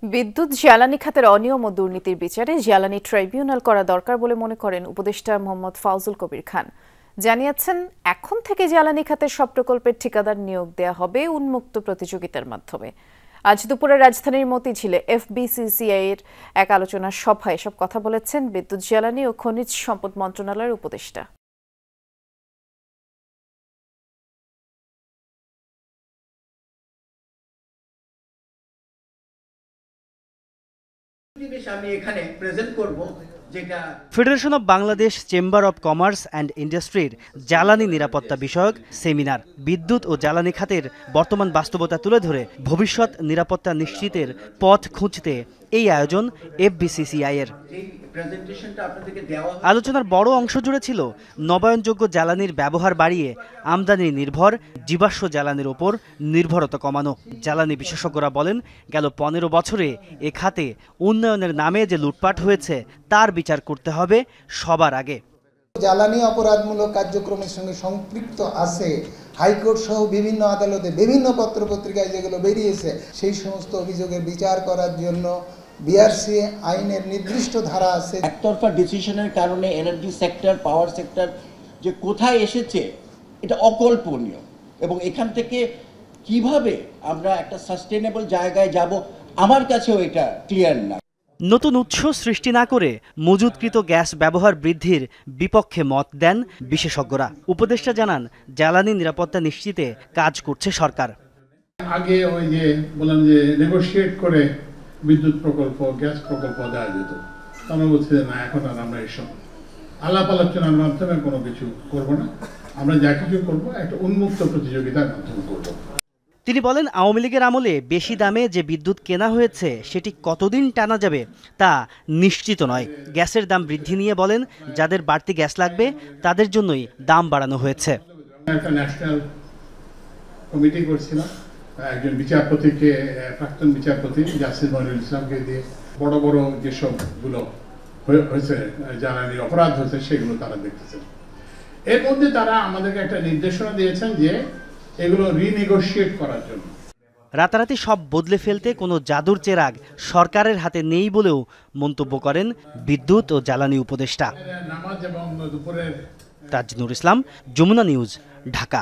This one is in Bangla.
বিদ্যুৎ জ্বালানি খাতের অনিয়ম ও দুর্নীতির বিচারে জ্বালানি ট্রাইব্যুনাল করা দরকার বলে মনে করেন উপদেষ্টা মোহাম্মদ ফাউজুল কবির খান। জানিয়েছেন, এখন থেকে জ্বালানি খাতের সব প্রকল্পের ঠিকাদার নিয়োগ দেয়া হবে উন্মুক্ত প্রতিযোগিতার মাধ্যমে। আজ দুপুরে রাজধানীর মতিঝিলে এফবিসিসিআই এর এক আলোচনা সভায় এসব কথা বলেছেন বিদ্যুৎ জ্বালানি ও খনিজ সম্পদ মন্ত্রণালয়ের উপদেষ্টা। Federation of Bangladesh chamber of commerce and ইন্ডাস্ট্রির জ্বালানি নিরাপত্তা বিষয়ক সেমিনার বিদ্যুৎ ও জ্বালানি খাতের বর্তমান বাস্তবতা তুলে ধরে ভবিষ্যৎ নিরাপত্তা নিশ্চিতের পথ খুঁজতে এই আয়োজন এফবিসিসিআই এর। আলোচনার বড় অংশ জুড়ে ছিল নবায়নযোগ্য জ্বালানির ব্যবহার বাড়িয়ে আমদানি নির্ভর জীবাশ্ম জ্বালানির ওপর নির্ভরতা কমানো। জ্বালানি বিশেষজ্ঞরা বলেন, গেল 15 বছরে এ খাতে উন্নয়নের নামে যে লুটপাট হয়েছে তার বিচার করতে হবে সবার আগে। জ্বালানি অপরাধমূলক কার্যক্রমের সঙ্গে সম্পৃক্ত আছে হাইকোর্ট সহ বিভিন্ন আদালতে বিভিন্ন পত্রপত্রিকায় যেগুলো বেরিয়েছে, সেই সমস্ত অভিযোগের বিচার করার জন্য বিআরসি আইনের নির্দিষ্ট ধারা আছে। একতরফা ডিসিশনের কারণে এনার্জি সেক্টর, পাওয়ার সেক্টর যে কোথায় এসেছে এটা অকল্পনীয়, এবং এখান থেকে কিভাবে আমরা একটা সাস্টেনেবল জায়গায় যাব আমার কাছেও এটা ক্লিয়ার না। নতুন উৎস সৃষ্টি না করে মজুদকৃত গ্যাস ব্যবহার বৃদ্ধির বিপক্ষে মত দেন বিশেষজ্ঞরা। উপদেষ্টা জানান, জ্বালানি নিরাপত্তা নিশ্চিতে কাজ করছে সরকার। আগে ওই যে বললাম যে নেগোশিয়েট করে বিদ্যুৎ প্রকল্প, গ্যাস প্রকল্প দেওয়া যেত, আমরা বলছি যে না, এখন আর আমরা এইসব আলাপ আলোচনার মাধ্যমে কোনো কিছু করব না। আমরা যা কিছু করবো একটা উন্মুক্ত প্রতিযোগিতার মাধ্যমে করবো। তিনি বলেন, আওয়ামী লীগের আমলে বেশি দামে যে বিদ্যুৎ কেনা হয়েছে সেটি কতদিন টানা যাবে তা নিশ্চিত নয়। গ্যাসের দাম বৃদ্ধি নিয়ে বলেন, যাদের বাড়তি গ্যাস লাগবে তাদের জন্যই দাম বাড়ানো হয়েছে। একটা ন্যাশনাল কমিটি করছিলাম, একজন বিচারপতিকে, প্রাক্তন বিচারপতি জাস্টিস মনিরুল ইসলামকে দিয়ে বড় বড় যেসবগুলো হয়েছে জ্বালানির অপরাধ হয়েছে সেগুলো তারা দেখতেছেন। এর মধ্যে তারা আমাদেরকে একটা নির্দেশনা দিয়েছেন যে এগুলো রিনেগোশিয়েট করার জন্য। রাতারাতি সব বদলে ফেলতে কোনো জাদুর চেরাগ সরকারের হাতে নেই বলেও মন্তব্য করেন বিদ্যুৎ ও জ্বালানি উপদেষ্টা। নামাজ এবং দুপুরের তাজনুর ইসলাম, যমুনা নিউজ, ঢাকা।